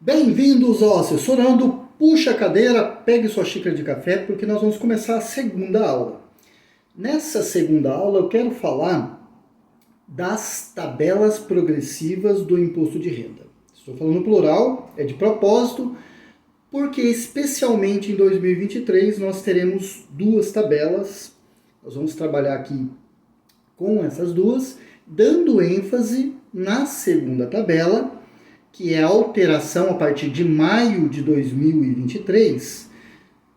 Bem-vindos ao Assessorando. Puxa a cadeira, pegue sua xícara de café, porque nós vamos começar a segunda aula. Nessa segunda aula eu quero falar das tabelas progressivas do imposto de renda. Estou falando no plural, é de propósito, porque especialmente em 2023 nós teremos duas tabelas. Nós vamos trabalhar aqui com essas duas, dando ênfase na segunda tabela, que é a alteração a partir de maio de 2023,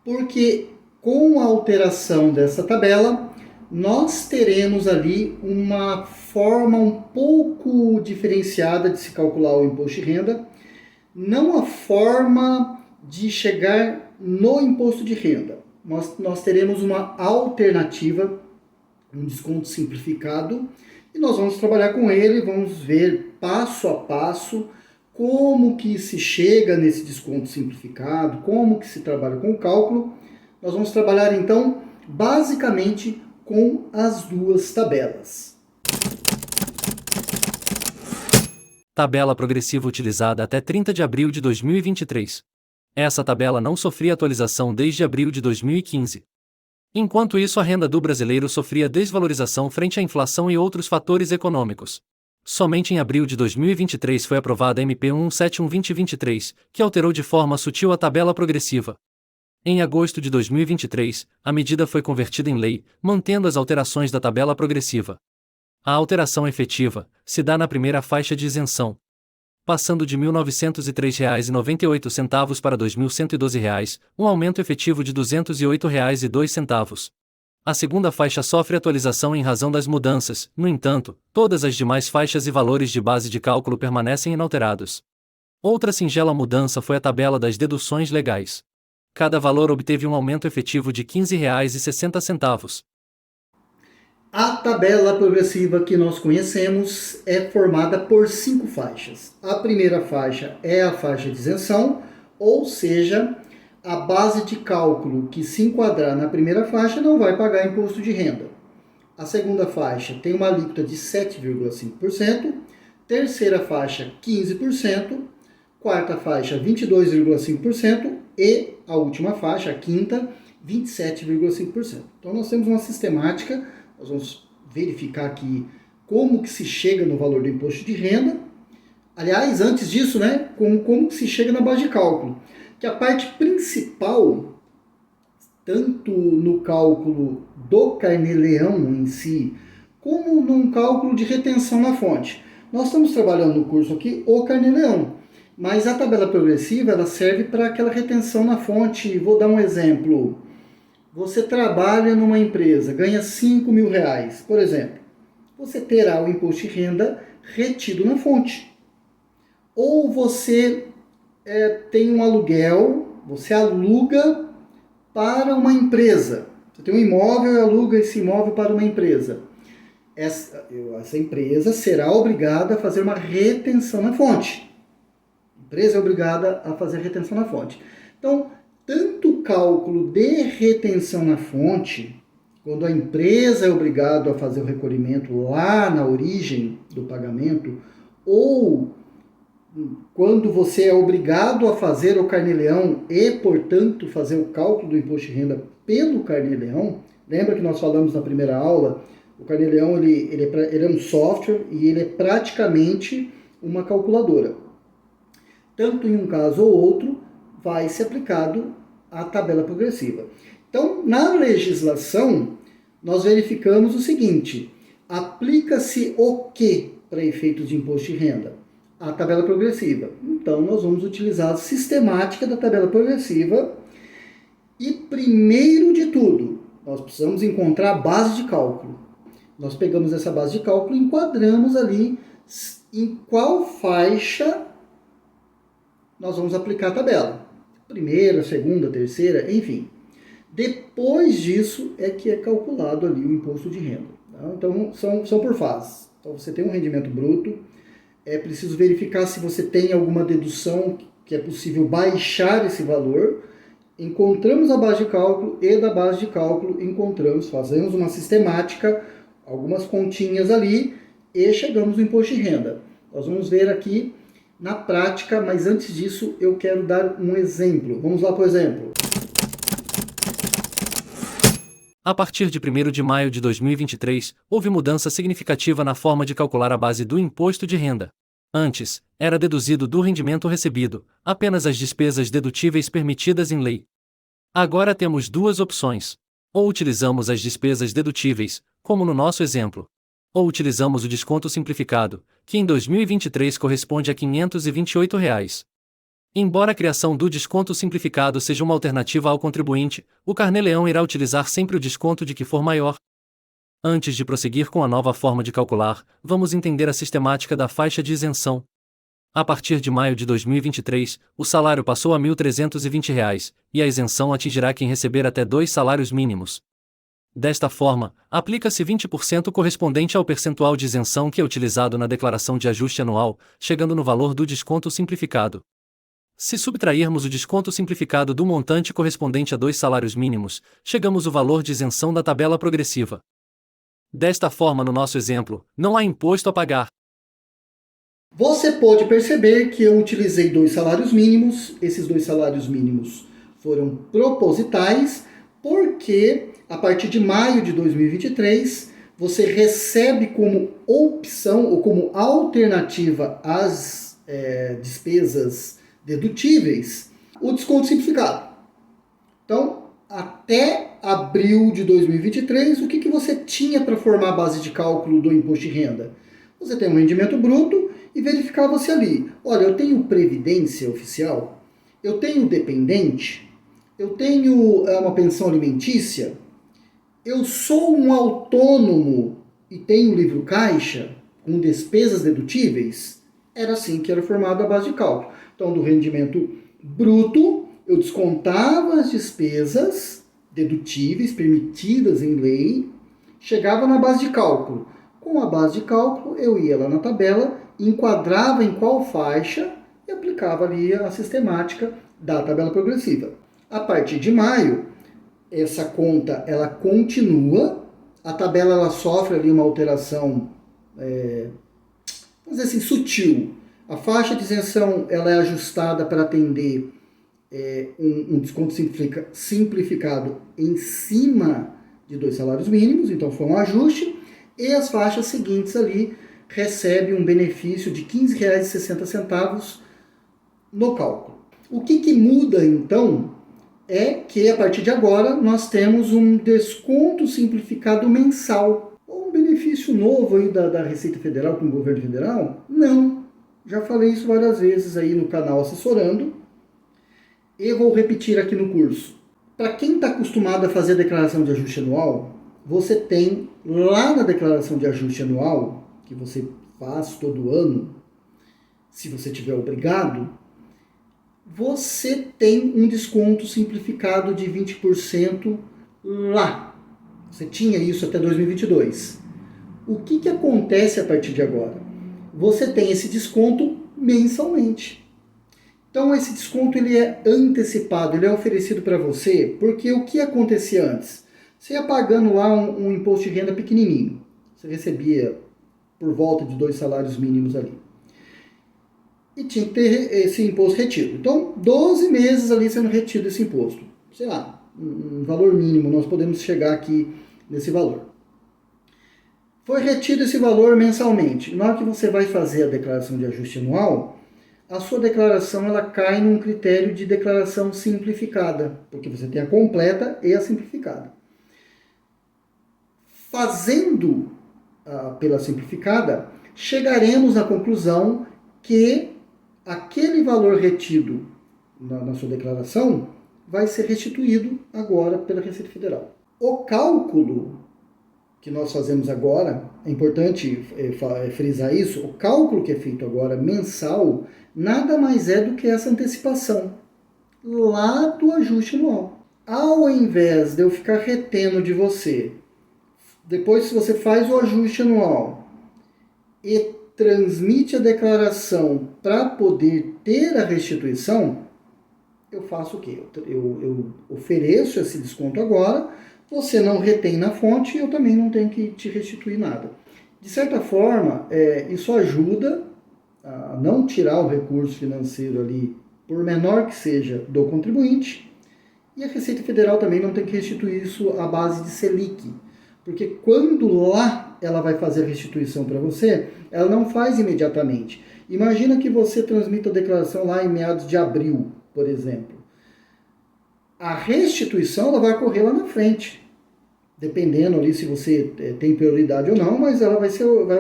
porque com a alteração dessa tabela, nós teremos ali uma forma um pouco diferenciada de se calcular o imposto de renda, não a forma de chegar no imposto de renda. Nós teremos uma alternativa, um desconto simplificado, e nós vamos trabalhar com ele, vamos ver passo a passo como que se chega nesse desconto simplificado, como que se trabalha com o cálculo. Nós vamos trabalhar então basicamente com as duas tabelas. Tabela progressiva utilizada até 30 de abril de 2023. Essa tabela não sofria atualização desde abril de 2015. Enquanto isso, a renda do brasileiro sofria desvalorização frente à inflação e outros fatores econômicos. Somente em abril de 2023 foi aprovada a MP 171/2023, que alterou de forma sutil a tabela progressiva. Em agosto de 2023, a medida foi convertida em lei, mantendo as alterações da tabela progressiva. A alteração efetiva se dá na primeira faixa de isenção, passando de R$ 1.903,98 para R$ 2.112, um aumento efetivo de R$ 208,02. A segunda faixa sofre atualização em razão das mudanças, no entanto, todas as demais faixas e valores de base de cálculo permanecem inalterados. Outra singela mudança foi a tabela das deduções legais. Cada valor obteve um aumento efetivo de R$ 15,60. A tabela progressiva que nós conhecemos é formada por 5 faixas. A primeira faixa é a faixa de isenção, ou seja, a base de cálculo que se enquadrar na primeira faixa não vai pagar imposto de renda. A segunda faixa tem uma alíquota de 7,5%, terceira faixa 15%, quarta faixa 22,5% e a última faixa, a quinta, 27,5%. Então nós temos uma sistemática, nós vamos verificar aqui como que se chega no valor do imposto de renda. Aliás, antes disso, como que se chega na base de cálculo. Que a parte principal, tanto no cálculo do Carnê-Leão em si, como num cálculo de retenção na fonte. Nós estamos trabalhando no curso aqui o Carnê-Leão, mas a tabela progressiva ela serve para aquela retenção na fonte. Vou dar um exemplo. Você trabalha numa empresa, ganha R$5.000, por exemplo. Você terá o imposto de renda retido na fonte. Ou você tem um aluguel, você aluga para uma empresa. Você tem um imóvel e aluga esse imóvel para uma empresa. Essa empresa será obrigada a fazer uma retenção na fonte. A empresa é obrigada a fazer retenção na fonte. Então, tanto o cálculo de retenção na fonte, quando a empresa é obrigada a fazer o recolhimento lá na origem do pagamento, ou quando você é obrigado a fazer o Carnê-Leão e, portanto, fazer o cálculo do imposto de renda pelo Carnê-Leão, lembra que nós falamos na primeira aula, o Carnê-Leão ele é um software e ele é praticamente uma calculadora. Tanto em um caso ou outro, vai ser aplicado a tabela progressiva. Então, na legislação, nós verificamos o seguinte, aplica-se o que para efeitos de imposto de renda? A tabela progressiva. Então, nós vamos utilizar a sistemática da tabela progressiva e, primeiro de tudo, nós precisamos encontrar a base de cálculo. Nós pegamos essa base de cálculo e enquadramos ali em qual faixa nós vamos aplicar a tabela. Primeira, segunda, terceira, enfim. Depois disso é que é calculado ali o imposto de renda. Tá? Então, são por fases. Então, você tem um rendimento bruto, é preciso verificar se você tem alguma dedução que é possível baixar esse valor. Encontramos a base de cálculo e da base de cálculo fazemos uma sistemática, algumas continhas ali e chegamos no imposto de renda. Nós vamos ver aqui na prática, mas antes disso eu quero dar um exemplo. Vamos lá para o exemplo. A partir de 1º de maio de 2023, houve mudança significativa na forma de calcular a base do imposto de renda. Antes, era deduzido do rendimento recebido, apenas as despesas dedutíveis permitidas em lei. Agora temos duas opções. Ou utilizamos as despesas dedutíveis, como no nosso exemplo. Ou utilizamos o desconto simplificado, que em 2023 corresponde a R$ 528. Embora a criação do desconto simplificado seja uma alternativa ao contribuinte, o Carnê-Leão irá utilizar sempre o desconto de que for maior. Antes de prosseguir com a nova forma de calcular, vamos entender a sistemática da faixa de isenção. A partir de maio de 2023, o salário passou a R$ 1.320 e a isenção atingirá quem receber até 2 salários mínimos. Desta forma, aplica-se 20% correspondente ao percentual de isenção que é utilizado na declaração de ajuste anual, chegando no valor do desconto simplificado. Se subtrairmos o desconto simplificado do montante correspondente a 2 salários mínimos, chegamos ao valor de isenção da tabela progressiva. Desta forma, no nosso exemplo, não há imposto a pagar. Você pode perceber que eu utilizei 2 salários mínimos. Esses 2 salários mínimos foram propositais, porque a partir de maio de 2023, você recebe como opção ou como alternativa às despesas dedutíveis o desconto simplificado. Então, até abril de 2023, o que você tinha para formar a base de cálculo do imposto de renda? Você tem um rendimento bruto e verificava-se ali. Olha, eu tenho previdência oficial, eu tenho dependente, eu tenho uma pensão alimentícia, eu sou um autônomo e tenho livro caixa com despesas dedutíveis. Era assim que era formada a base de cálculo. Então, do rendimento bruto, eu descontava as despesas dedutíveis permitidas em lei, chegava na base de cálculo. Com a base de cálculo, eu ia lá na tabela, enquadrava em qual faixa e aplicava ali a sistemática da tabela progressiva. A partir de maio, essa conta ela continua, a tabela ela sofre ali uma alteração, vamos dizer assim, sutil. A faixa de isenção ela é ajustada para atender um desconto simplificado em cima de 2 salários mínimos, então foi um ajuste, e as faixas seguintes ali recebem um benefício de R$ 15,60 no cálculo. O que muda então é que a partir de agora nós temos um desconto simplificado mensal. Um benefício novo aí da Receita Federal com o governo federal? Não. Já falei isso várias vezes aí no canal Assessorando. E vou repetir aqui no curso. Para quem está acostumado a fazer a declaração de ajuste anual, você tem lá na declaração de ajuste anual, que você faz todo ano, se você tiver obrigado, você tem um desconto simplificado de 20% lá. Você tinha isso até 2022. O que acontece a partir de agora? Você tem esse desconto mensalmente. Então esse desconto ele é antecipado, ele é oferecido para você, porque o que acontecia antes? Você ia pagando lá um imposto de renda pequenininho. Você recebia por volta de 2 salários mínimos ali. E tinha que ter esse imposto retido. Então, 12 meses ali sendo retido esse imposto. Sei lá, um valor mínimo, nós podemos chegar aqui nesse valor. Foi retido esse valor mensalmente. Na hora que você vai fazer a declaração de ajuste anual, a sua declaração ela cai num critério de declaração simplificada, porque você tem a completa e a simplificada. Fazendo pela simplificada, chegaremos à conclusão que aquele valor retido na sua declaração vai ser restituído agora pela Receita Federal. O cálculo que nós fazemos agora, é importante frisar isso, o cálculo que é feito agora mensal, nada mais é do que essa antecipação lá do ajuste anual. Ao invés de eu ficar retendo de você, depois se você faz o ajuste anual e transmite a declaração para poder ter a restituição, eu faço o quê? Eu ofereço esse desconto agora, você não retém na fonte e eu também não tenho que te restituir nada. De certa forma, isso ajuda a não tirar o recurso financeiro ali, por menor que seja, do contribuinte. E a Receita Federal também não tem que restituir isso à base de Selic, porque quando lá ela vai fazer a restituição para você, ela não faz imediatamente. Imagina que você transmita a declaração lá em meados de abril, por exemplo. A restituição ela vai ocorrer lá na frente, dependendo ali se você tem prioridade ou não, mas ela vai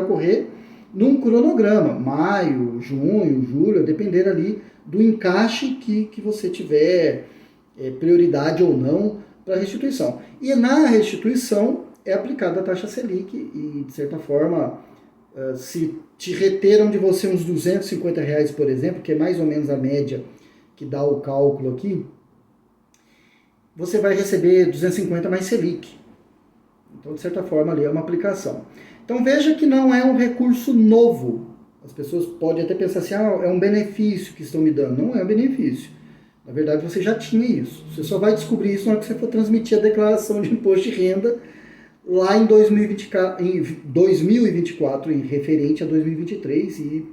ocorrer num cronograma, maio, junho, julho, depender ali do encaixe que você tiver prioridade ou não para a restituição. E na restituição é aplicada a taxa Selic e, de certa forma, se te reteram de você uns R$250, por exemplo, que é mais ou menos a média que dá o cálculo aqui, você vai receber 250 mais Selic. Então, de certa forma, ali é uma aplicação. Então, veja que não é um recurso novo. As pessoas podem até pensar assim, é um benefício que estão me dando. Não é um benefício. Na verdade, você já tinha isso. Você só vai descobrir isso na hora que você for transmitir a declaração de imposto de renda lá em 2024, em referente a 2023 e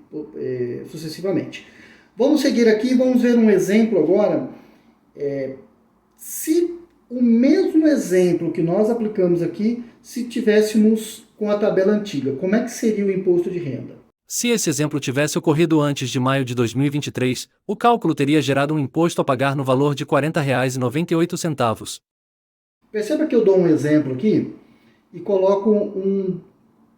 sucessivamente. Vamos seguir aqui e vamos ver um exemplo agora. Se o mesmo exemplo que nós aplicamos aqui, se tivéssemos com a tabela antiga, como é que seria o imposto de renda? Se esse exemplo tivesse ocorrido antes de maio de 2023, o cálculo teria gerado um imposto a pagar no valor de R$ 40,98. Perceba que eu dou um exemplo aqui e coloco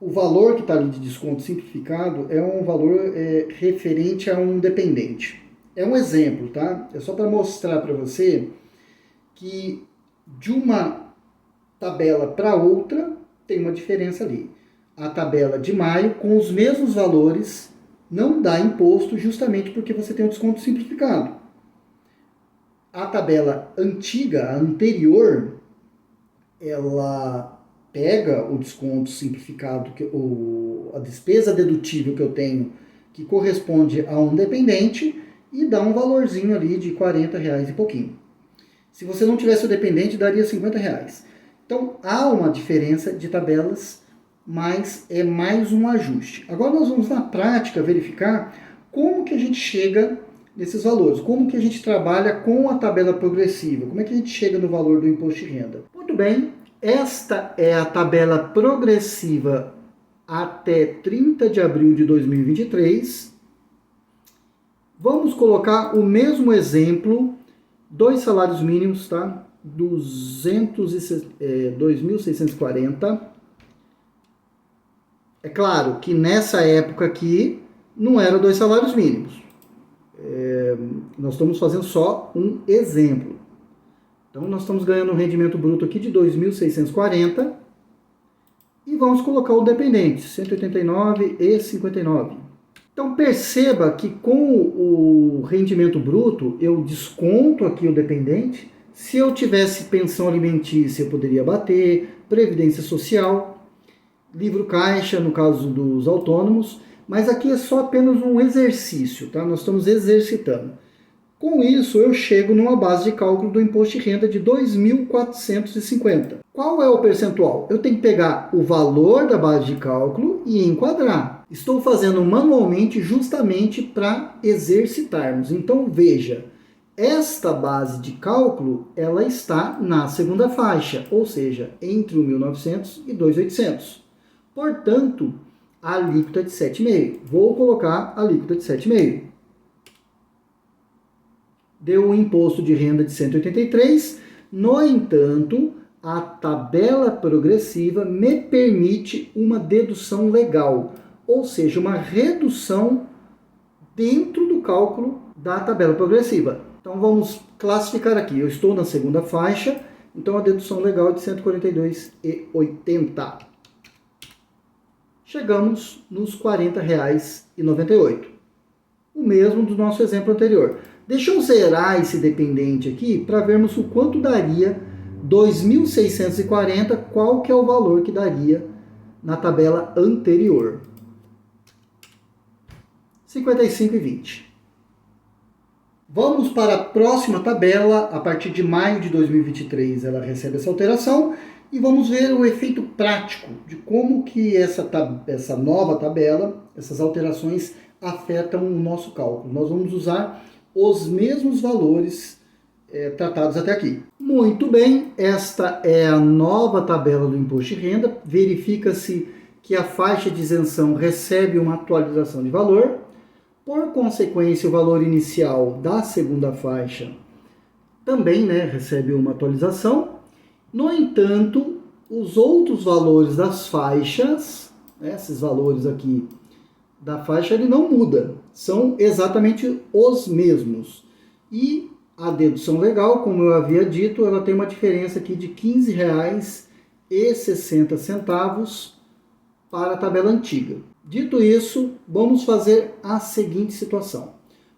o valor que está ali de desconto simplificado é um valor referente a um dependente. É um exemplo, tá? É só para mostrar para você que de uma tabela para outra tem uma diferença ali. A tabela de maio, com os mesmos valores, não dá imposto justamente porque você tem um desconto simplificado. A tabela antiga, a anterior, ela pega o desconto simplificado, a despesa dedutível que eu tenho, que corresponde a um dependente, e dá um valorzinho ali de R$40 e pouquinho. Se você não tivesse o dependente, daria R$50. Então, há uma diferença de tabelas, mas é mais um ajuste. Agora nós vamos, na prática, verificar como que a gente chega nesses valores, como que a gente trabalha com a tabela progressiva, como é que a gente chega no valor do imposto de renda. Muito bem, esta é a tabela progressiva até 30 de abril de 2023. Vamos colocar o mesmo exemplo, 2 salários mínimos, tá? 2.640. É claro que nessa época aqui não eram 2 salários mínimos. Nós estamos fazendo só um exemplo. Então nós estamos ganhando um rendimento bruto aqui de 2.640 e vamos colocar o dependente, 189,59. Então perceba que com o rendimento bruto eu desconto aqui o dependente. Se eu tivesse pensão alimentícia eu poderia bater, previdência social, livro caixa no caso dos autônomos, mas aqui é só apenas um exercício, tá? Nós estamos exercitando. Com isso eu chego numa base de cálculo do imposto de renda de 2.450. Qual é o percentual? Eu tenho que pegar o valor da base de cálculo e enquadrar. Estou fazendo manualmente justamente para exercitarmos. Então veja, esta base de cálculo ela está na segunda faixa, ou seja, entre o 1.900 e 2.800. Portanto, a alíquota é de 7,5. Vou colocar a alíquota de 7,5. Deu um imposto de renda de 183. No entanto, a tabela progressiva me permite uma dedução legal, ou seja, uma redução dentro do cálculo da tabela progressiva. Então vamos classificar aqui. Eu estou na segunda faixa, então a dedução legal é de R$ 142,80. Chegamos nos R$ 40,98. O mesmo do nosso exemplo anterior. Deixa eu zerar esse dependente aqui para vermos o quanto daria 2.640, qual que é o valor que daria na tabela anterior. 55,20. Vamos para a próxima tabela. A partir de maio de 2023 ela recebe essa alteração e vamos ver o efeito prático de como que essa nova tabela, essas alterações afetam o nosso cálculo. Nós vamos usar os mesmos valores tratados até aqui. Muito bem, esta é a nova tabela do imposto de renda. Verifica-se que a faixa de isenção recebe uma atualização de valor. Por consequência, o valor inicial da segunda faixa também recebe uma atualização. No entanto, os outros valores das faixas, esses valores aqui da faixa, ele não muda. São exatamente os mesmos. E a dedução legal, como eu havia dito, ela tem uma diferença aqui de R$ 15,60 para a tabela antiga. Dito isso, vamos fazer a seguinte situação.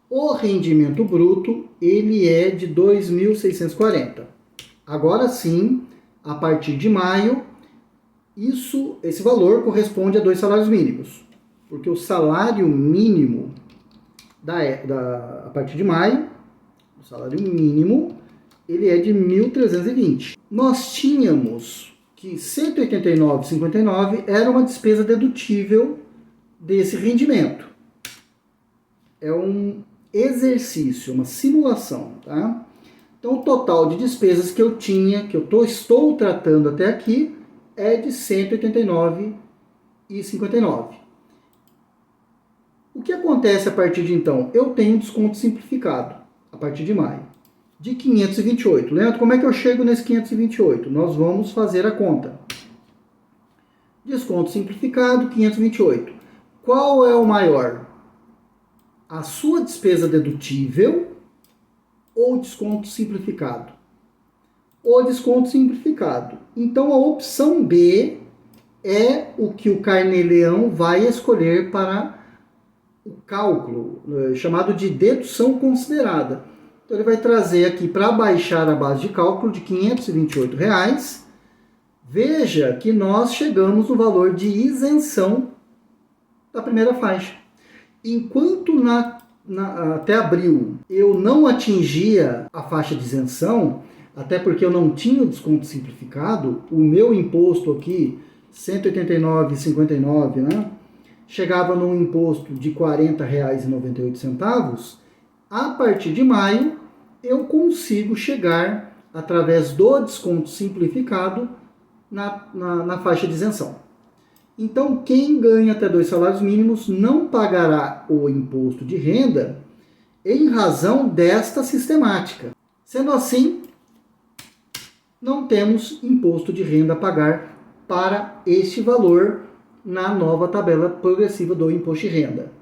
O rendimento bruto, ele é de 2.640. Agora sim, a partir de maio, esse valor corresponde a 2 salários mínimos. Porque o salário mínimo a partir de maio, o salário mínimo, ele é de 1.320. Nós tínhamos que 189,59 era uma despesa dedutível desse rendimento. É um exercício, uma simulação, tá? Então, o total de despesas que eu tinha, que eu estou tratando até aqui, é de 189,59. O que acontece a partir de então? Eu tenho desconto simplificado, a partir de maio, de 528. Leandro, como é que eu chego nesse 528? Nós vamos fazer a conta. Desconto simplificado, 528. Qual é o maior? A sua despesa dedutível ou desconto simplificado? O desconto simplificado. Então, a opção B é o que o Carnê-Leão vai escolher para o cálculo, chamado de dedução considerada. Então, ele vai trazer aqui para baixar a base de cálculo de R$ 528. Veja que nós chegamos no valor de isenção da primeira faixa. Enquanto até abril eu não atingia a faixa de isenção, até porque eu não tinha o desconto simplificado, o meu imposto aqui, R$ 189,59, chegava num imposto de R$ 40,98. A partir de maio, eu consigo chegar, através do desconto simplificado, na faixa de isenção. Então, quem ganha até 2 salários mínimos não pagará o imposto de renda em razão desta sistemática. Sendo assim, não temos imposto de renda a pagar para este valor na nova tabela progressiva do imposto de renda.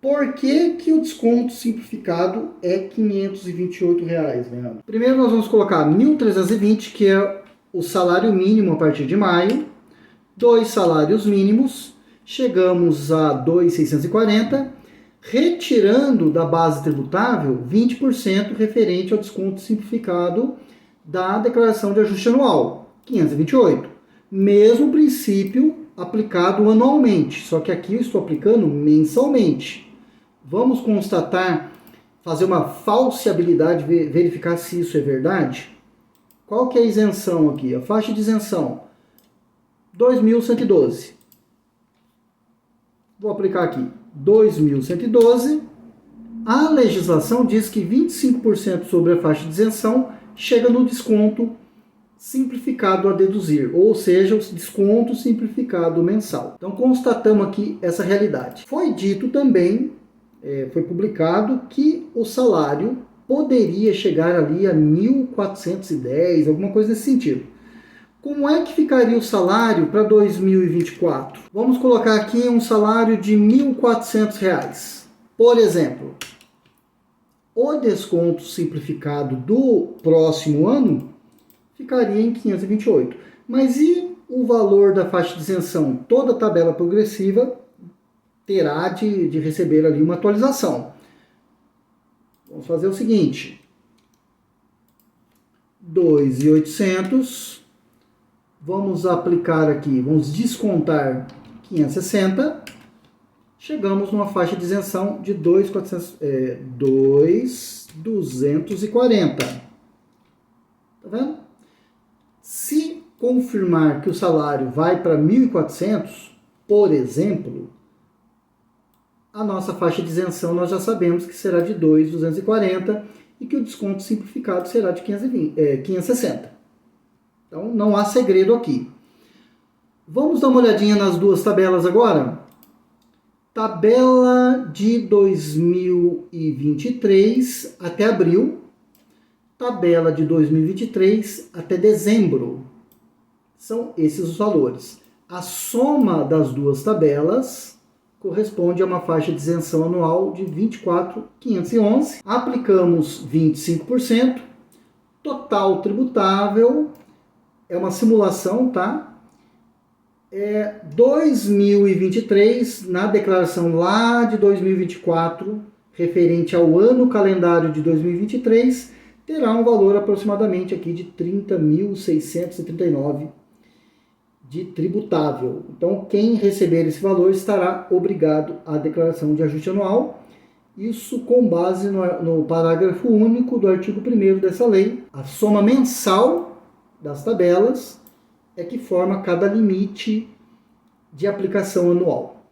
Por que o desconto simplificado é R$ 528, Leandro? Primeiro nós vamos colocar 1.320, que é o salário mínimo a partir de maio, 2 salários mínimos, chegamos a 2.640, retirando da base tributável 20% referente ao desconto simplificado da declaração de ajuste anual, 528. Mesmo princípio aplicado anualmente, só que aqui eu estou aplicando mensalmente. Vamos constatar, fazer uma falseabilidade, verificar se isso é verdade? Qual que é a isenção aqui? A faixa de isenção, 2.112. Vou aplicar aqui, 2.112. A legislação diz que 25% sobre a faixa de isenção chega no desconto simplificado a deduzir, ou seja, o desconto simplificado mensal. Então, constatamos aqui essa realidade. Foi dito também, foi publicado, que o salário poderia chegar ali a 1.410, alguma coisa nesse sentido. Como é que ficaria o salário para 2024? Vamos colocar aqui um salário de R$ 1.400. Por exemplo, o desconto simplificado do próximo ano ficaria em 528. Mas e o valor da faixa de isenção? Toda tabela progressiva terá de receber ali uma atualização. Vamos fazer o seguinte. 2.800. Vamos aplicar aqui, vamos descontar 560. Chegamos numa faixa de isenção de 2.240. Tá vendo? Se confirmar que o salário vai para 1.400, por exemplo, A nossa faixa de isenção nós já sabemos que será de 2.240 e que o desconto simplificado será de 560. Então não há segredo aqui. Vamos dar uma olhadinha nas duas tabelas agora? Tabela de 2023 até abril, tabela de 2023 até dezembro. São esses os valores. A soma das duas tabelas corresponde a uma faixa de isenção anual de 24.511. Aplicamos 25%. Total tributável é uma simulação, tá? 2023, na declaração lá de 2024, referente ao ano calendário de 2023, terá um valor aproximadamente aqui de 30.639 de tributável. Então, quem receber esse valor estará obrigado à declaração de ajuste anual. Isso com base no parágrafo único do artigo 1º dessa lei. A soma mensal das tabelas é que forma cada limite de aplicação anual.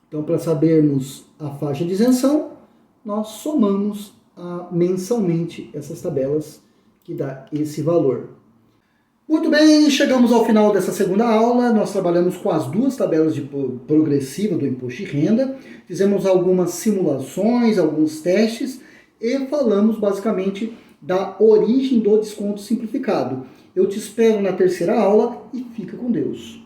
Então, para sabermos a faixa de isenção, nós somamos mensalmente essas tabelas que dá esse valor. Muito bem, chegamos ao final dessa segunda aula. Nós trabalhamos com as duas tabelas de progressiva do imposto de renda, fizemos algumas simulações, alguns testes e falamos basicamente da origem do desconto simplificado. Eu te espero na terceira aula e fica com Deus.